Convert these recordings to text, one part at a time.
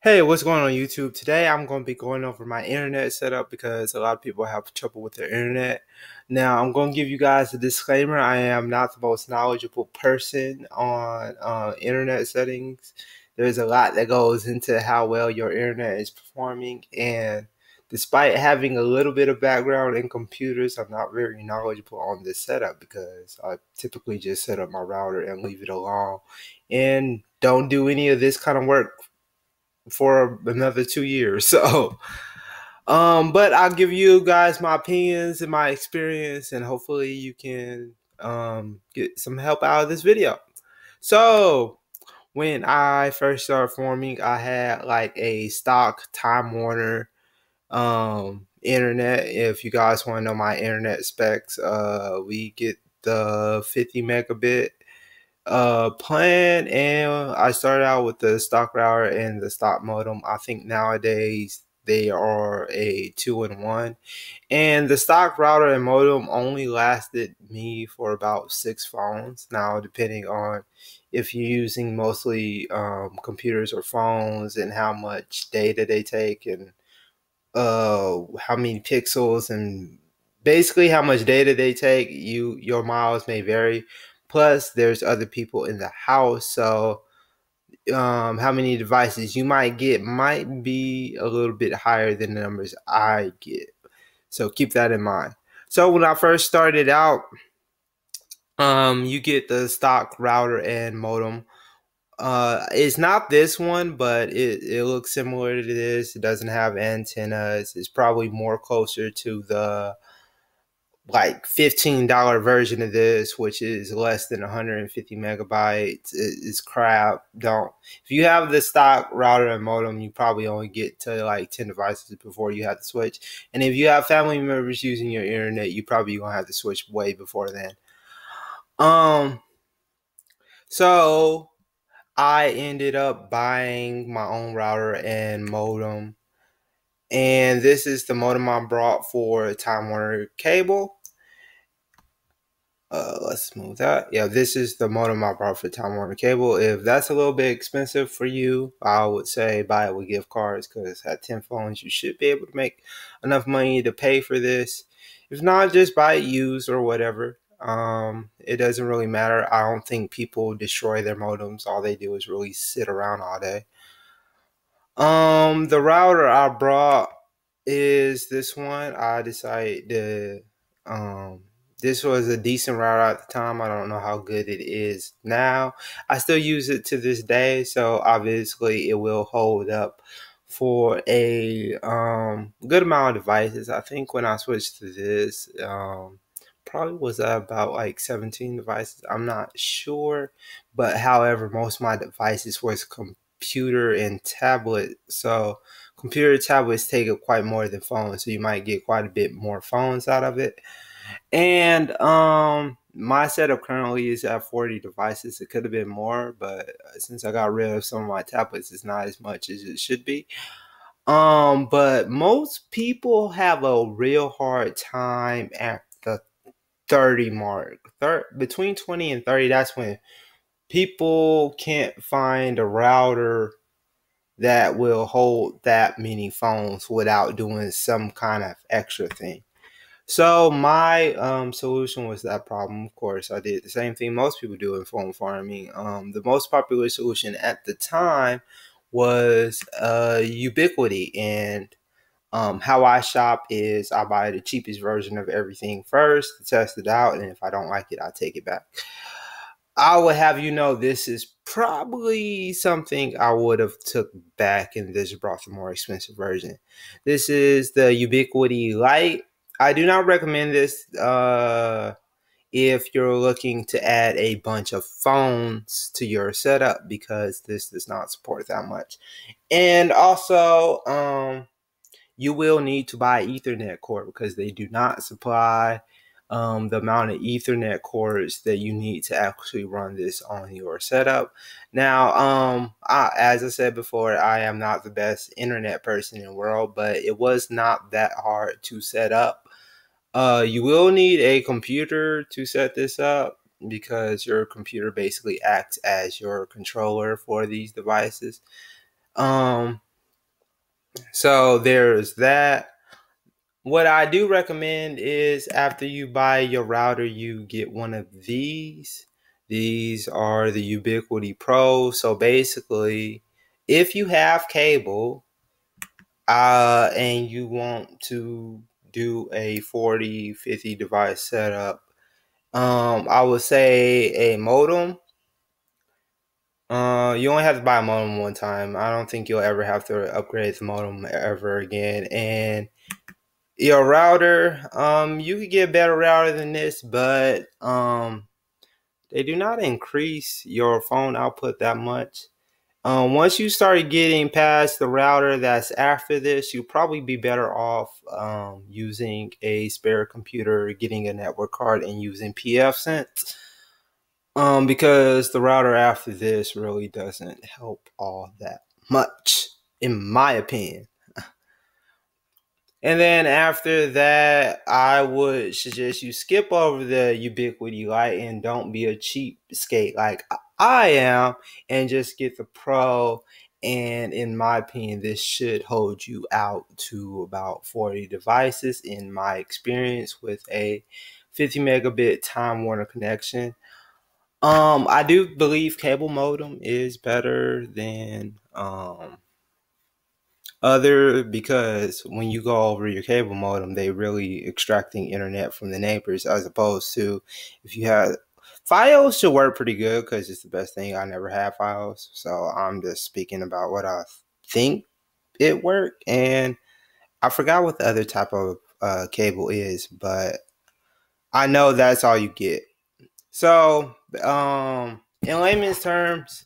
Hey, what's going on YouTube? Today I'm going to be going over my internet setup because a lot of people have trouble with their internet. Now, I'm going to give you guys a disclaimer. I am not the most knowledgeable person on internet settings. There's a lot that goes into how well your internet is performing, and despite having a little bit of background in computers, I'm not very knowledgeable on this setup because I typically just set up my router and leave it alone and don't do any of this kind of work for another 2 years. But I'll give you guys my opinions and my experience, and hopefully you can get some help out of this video. So, when I first started forming, I had like a stock Time Warner internet. If you guys want to know my internet specs, we get the 50 megabit plan, and I started out with the stock router and the stock modem. I think nowadays they are a 2-in-1, and the stock router and modem only lasted me for about 6 phones. Now, depending on if you're using mostly computers or phones and how much data they take, and how many pixels, and basically how much data they take, your miles may vary. Plus, there's other people in the house, so how many devices you might get might be a little bit higher than the numbers I get. So keep that in mind. So when I first started out, you get the stock router and modem. It's not this one, but it looks similar to this. It doesn't have antennas. It's probably more closer to the like $15 version of this, which is less than 150 megabytes. It's crap. Don't. If you have the stock router and modem, you probably only get to like 10 devices before you have to switch. And if you have family members using your internet, you probably gonna have to switch way before then. Um. So I ended up buying my own router and modem, and this is the modem I brought for Time Warner Cable. Let's move that. Yeah, this is the modem I brought for Time Warner Cable. If that's a little bit expensive for you, I would say buy it with gift cards, because at 10 phones, you should be able to make enough money to pay for this. If not, just buy it used or whatever. It doesn't really matter. I don't think people destroy their modems. All they do is really sit around all day. The router I brought is this one. I decided to this was a decent router at the time. I don't know how good it is now. I still use it to this day, so obviously it will hold up for a good amount of devices. I think when I switched to this, probably was about like 17 devices. I'm not sure, but however, most of my devices was computer and tablet. So computer tablets take up quite more than phones, so you might get quite a bit more phones out of it. And my setup currently is at 40 devices. It could have been more, but since I got rid of some of my tablets, it's not as much as it should be. But most people have a real hard time at the 30 mark. Between 20 and 30, that's when people can't find a router that will hold that many phones without doing some kind of extra thing. So my solution was that problem. Of course, I did the same thing most people do in phone farming. The most popular solution at the time was Ubiquiti, and how I shop is I buy the cheapest version of everything first to test it out, and if I don't like it, I take it back. I would have you know this is probably something I would have took back and just brought the more expensive version. This is the Ubiquiti Lite. I do not recommend this if you're looking to add a bunch of phones to your setup, because this does not support that much. And also, you will need to buy Ethernet cord because they do not supply the amount of Ethernet cords that you need to actually run this on your setup. Now, as I said before, I am not the best internet person in the world, but it was not that hard to set up. You will need a computer to set this up because your computer basically acts as your controller for these devices. So there's that. What I do recommend is after you buy your router, you get one of these. These are the Ubiquiti Pro. So basically, if you have cable and you want to do a 40-50 device setup, I would say a modem. You only have to buy a modem one time. I don't think you'll ever have to upgrade the modem ever again. And your router, you could get a better router than this, but they do not increase your phone output that much. Once you start getting past the router that's after this, you'll probably be better off using a spare computer, getting a network card, and using pfSense. Because the router after this really doesn't help all that much, in my opinion. And then after that, I would suggest you skip over the Ubiquiti Lite and don't be a cheapskate like I am, and just get the Pro. And in my opinion, this should hold you out to about 40 devices in my experience with a 50 megabit Time Warner connection. I do believe cable modem is better than other, because when you go over your cable modem, they really extracting internet from the neighbors, as opposed to if you had Fios should work pretty good because it's the best thing. I never had Fios, so I'm just speaking about what I think it worked. And I forgot what the other type of cable is, but I know that's all you get. So in layman's terms,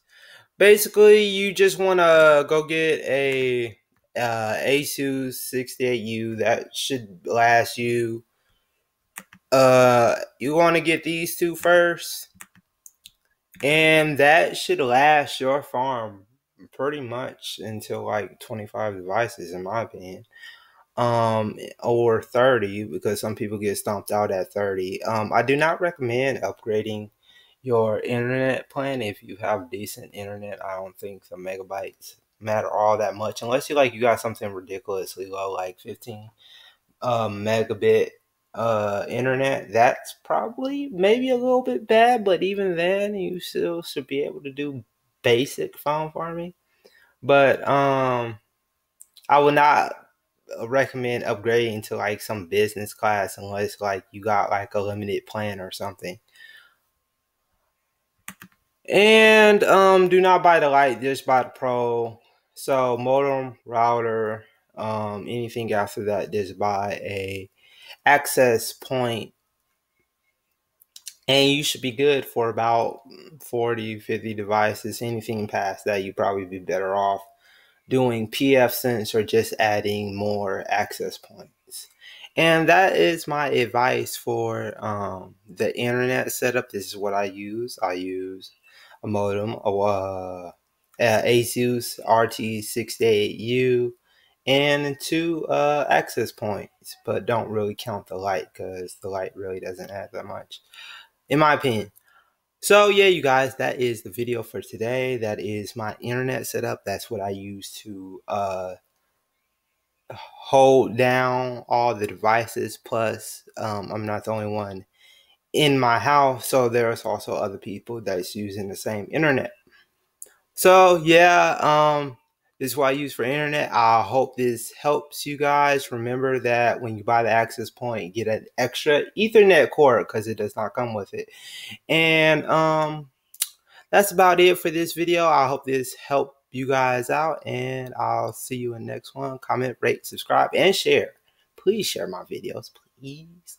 basically, you just want to go get a Asus 68U that should last you. You want to get these two first, and that should last your farm pretty much until like 25 devices, in my opinion. Or 30, because some people get stomped out at 30. I do not recommend upgrading your internet plan if you have decent internet. I don't think the megabytes matter all that much, unless you got something ridiculously low like 15 megabit internet. That's probably maybe a little bit bad, but even then you still should be able to do basic phone farming. But I would not recommend upgrading to like some business class unless like you got like a limited plan or something. And do not buy the Lite, just buy the Pro. So modem, router, anything after that, just buy a access point, and you should be good for about 40-50 devices. Anything past that, you probably be better off doing pfSense or just adding more access points. And that is my advice for the internet setup. This is what I use. I use a modem, Asus RT68U, and two access points. But don't really count the Lite, because the Lite really doesn't add that much, in my opinion. So yeah, you guys, that is the video for today. That is my internet setup. That's what I use to hold down all the devices. Plus, I'm not the only one in my house, so there's also other people that's using the same internet. So yeah, this is what I use for internet. I hope this helps you guys. Remember that when you buy the access point, get an extra Ethernet cord because it does not come with it. And that's about it for this video. I hope this helped you guys out, and I'll see you in the next one. Comment, rate, subscribe, and share. Please share my videos, please.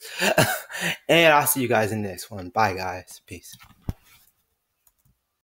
And I'll see you guys in the next one. Bye, guys. Peace.